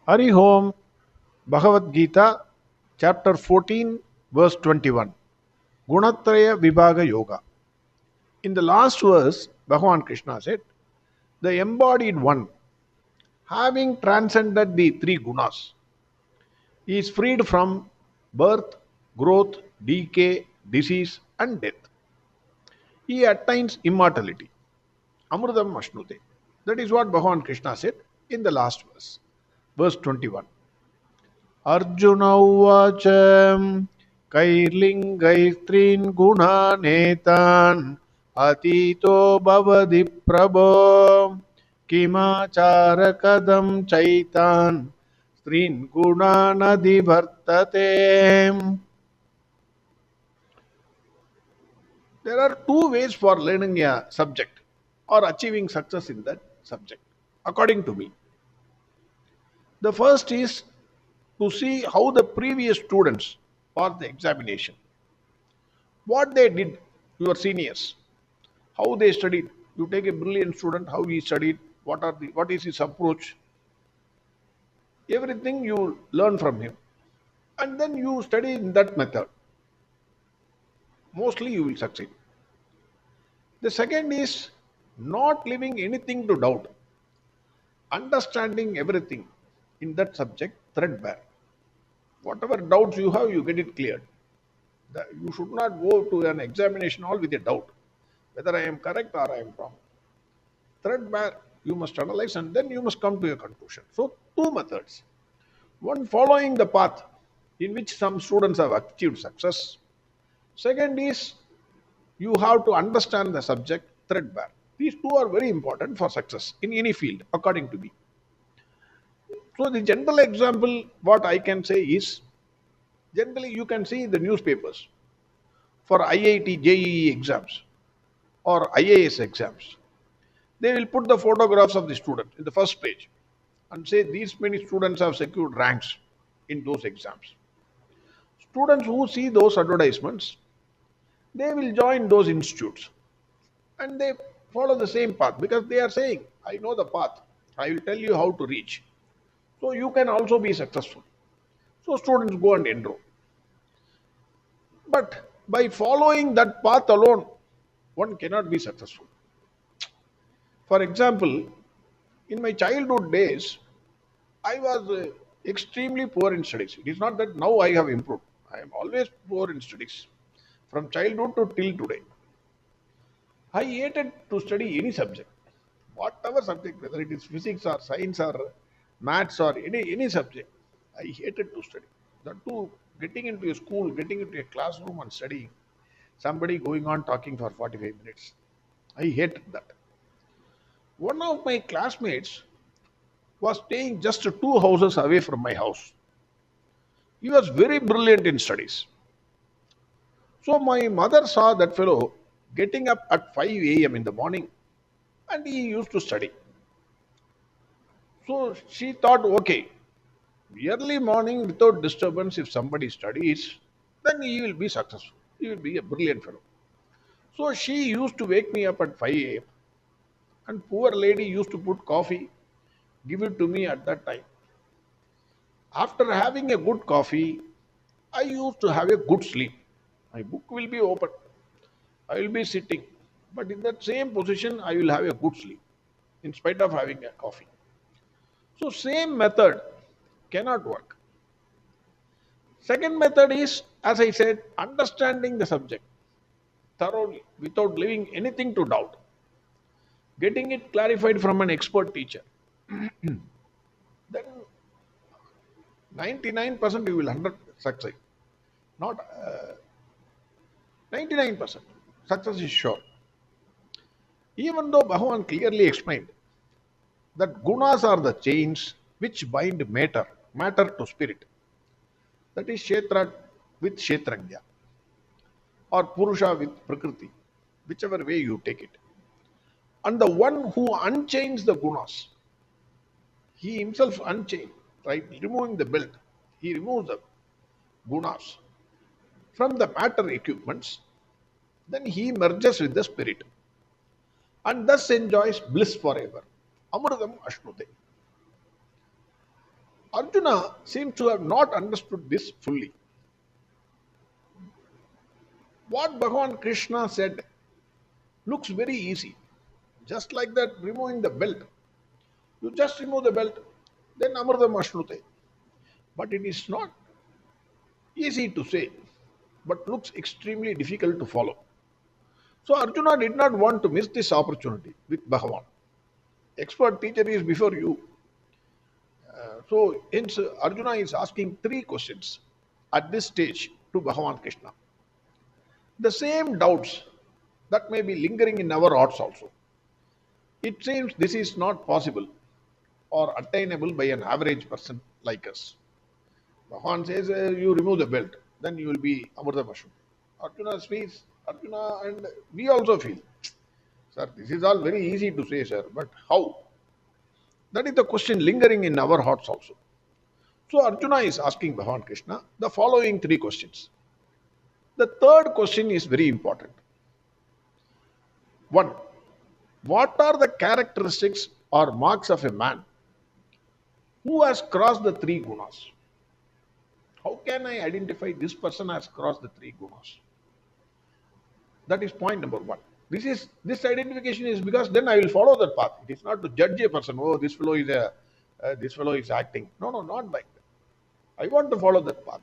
Hari Om, Bhagavad Gita, chapter 14, verse 21. Gunatraya Vibhaga Yoga. In the last verse, Bhagavan Krishna said, the embodied one, having transcended the three gunas, is freed from birth, growth, decay, disease, and death. He attains immortality. Amrutam Ashnute. That is what Bhagavan Krishna said in the last verse, verse 21. Arjuna Uvacha Kairlingaistreen Gunanetan Atito Bhavadi Prabho Kimacharakadam Chaitan Streen Gunanadi Bhartate. There are two ways for learning a subject or achieving success in that subject, according to me. The first is to see how the previous students for the examination, what they did, your seniors, how they studied. You take a brilliant student, how he studied, what is his approach, everything you learn from him, and then you study in that method. Mostly you will succeed. The second is not leaving anything to doubt, understanding everything in that subject threadbare. Whatever doubts you have, you get it cleared. You should not go to an examination hall with a doubt whether I am correct or I am wrong. Threadbare, you must analyze and then you must come to a conclusion. So, two methods. One, following the path in which some students have achieved success. Second is you have to understand the subject threadbare. These two are very important for success in any field, according to me. So, the general example, what I can say is, generally you can see the newspapers for IIT, JEE exams or IAS exams. They will put the photographs of the student in the first page and say these many students have secured ranks in those exams. Students who see those advertisements, they will join those institutes and they follow the same path because they are saying, I know the path, I will tell you how to reach. So you can also be successful. So students go and enroll. But by following that path alone, one cannot be successful. For example, in my childhood days, I was extremely poor in studies. It is not that now I have improved. I am always poor in studies, from childhood to till today. I hated to study any subject, whatever subject, whether it is physics or science or maths or any subject. I hated to study. That too, getting into a school, getting into a classroom and studying, somebody going on talking for 45 minutes. I hated that. One of my classmates was staying just two houses away from my house. He was very brilliant in studies. So my mother saw that fellow getting up at 5 a.m. in the morning and he used to study. So she thought, okay, early morning without disturbance, if somebody studies, then he will be successful. He will be a brilliant fellow. So she used to wake me up at 5 a.m. and poor lady used to put coffee, give it to me at that time. After having a good coffee, I used to have a good sleep. My book will be open. I will be sitting. But in that same position, I will have a good sleep in spite of having a coffee. So same method cannot work. Second method is, as I said, understanding the subject thoroughly without leaving anything to doubt. Getting it clarified from an expert teacher. Then 99% you will 100 succeed. Not 99%. Success is sure. Even though Bhagavan clearly explained that gunas are the chains which bind matter to spirit. That is Kshetra with Kshetrajna or Purusha with Prakriti, whichever way you take it. And the one who unchains the gunas, he himself unchained, right? Removing the belt, he removes the gunas from the matter equipments, then he merges with the spirit and thus enjoys bliss forever. Amrutam Ashnute. Arjuna seems to have not understood this fully. What Bhagavan Krishna said looks very easy. Just like that, removing the belt. You just remove the belt, then Amrita Mashnute. But it is not easy to say, but looks extremely difficult to follow. So Arjuna did not want to miss this opportunity with Bhagavan. Expert teacher is before you. So hence Arjuna is asking three questions at this stage to Bhagavan Krishna. The same doubts that may be lingering in our hearts also. It seems this is not possible or attainable by an average person like us. Bhagavan says, you remove the belt, then you will be Amrita Pashu. Arjuna speaks, Arjuna, and we also feel, sir, this is all very easy to say, sir, but how? That is the question lingering in our hearts also. So Arjuna is asking Bhagavan Krishna the following three questions. The third question is very important. One, what are the characteristics or marks of a man who has crossed the three gunas? How can I identify this person has crossed the three gunas? That is point number one. This identification is because then I will follow that path. It is not to judge a person. Oh, this fellow is acting. No, not like that. I want to follow that path.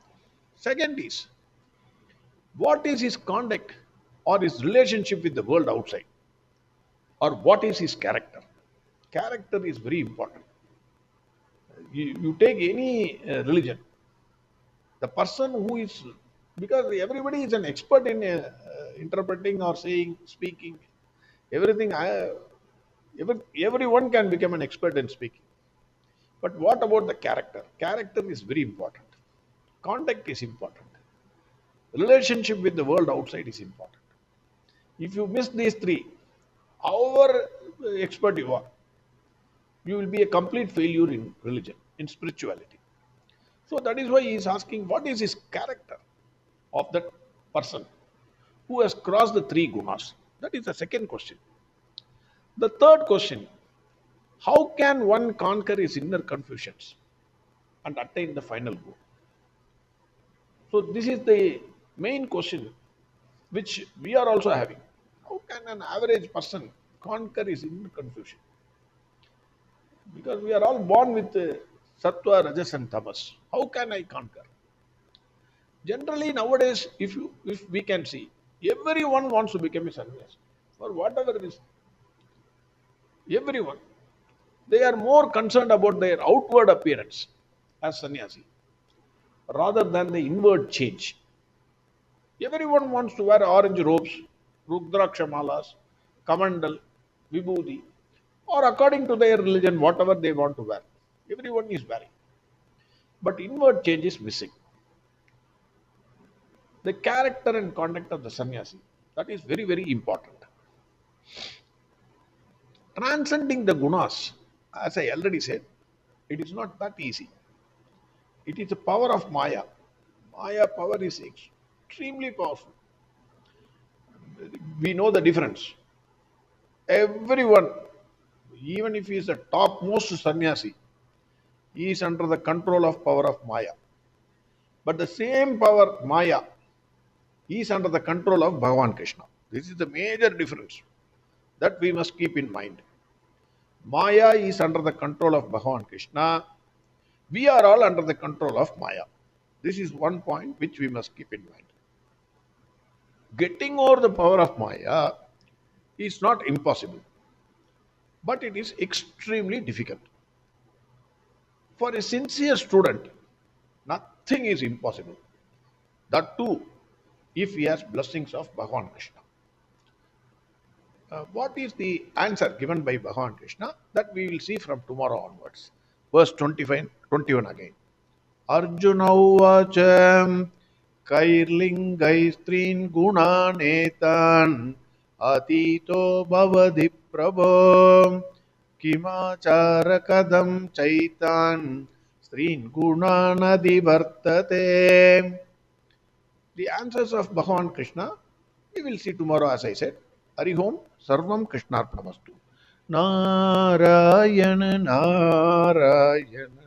Second is, what is his conduct or his relationship with the world outside? Or what is his character? Character is very important. You take any religion, the person who is, because everybody is an expert in interpreting or saying, speaking, everything. Everyone can become an expert in speaking. But what about the character? Character is very important. Conduct is important. Relationship with the world outside is important. If you miss these three, however expert you are, you will be a complete failure in religion, in spirituality. So that is why he is asking, what is his character of that person who has crossed the three gunas? That is the second question. The third question, how can one conquer his inner confusions and attain the final goal? So this is the main question which we are also having. How can an average person conquer his inner confusion? Because we are all born with sattva, rajas and tamas. How can I conquer? Generally nowadays, if we can see, everyone wants to become a sannyasi. For whatever reason. Everyone. They are more concerned about their outward appearance as sannyasi rather than the inward change. Everyone wants to wear orange robes, rudraksha malas, kamandal, vibhuti, or according to their religion, whatever they want to wear. Everyone is wearing. But inward change is missing. The character and conduct of the sannyasi, that is very, very important. Transcending the gunas, as I already said, it is not that easy. It is the power of Maya. Maya power is extremely powerful. We know the difference. Everyone, even if he is the topmost sannyasi, he is under the control of power of Maya. But the same power, Maya, is under the control of Bhagavan Krishna. This is the major difference that we must keep in mind. Maya is under the control of Bhagavan Krishna. We are all under the control of Maya. This is one point which we must keep in mind. Getting over the power of Maya is not impossible, but it is extremely difficult. For a sincere student, nothing is impossible. That too, if he has blessings of Bhagavan Krishna. What is the answer given by Bhagavan Krishna? That we will see from tomorrow onwards. Verse 25, 21 again. Arjuna uvacha kairlingaistrin gunanetan atito bhavadi prabho kimachara kadam chaitan strin gunanadi vartate. The answers of Bhagavan Krishna we will see tomorrow, as I said. Harihom Sarvam Krishnarpanamastu. Narayana Narayana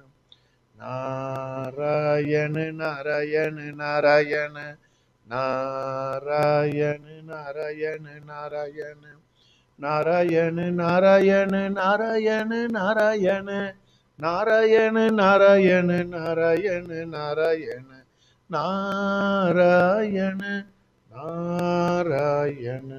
Narayan Narayan Narayan Narayan Narayan Narayan Narayan Narayan Narayan Narayan Narayan Narayan Narayan Narayan Narayan Narayan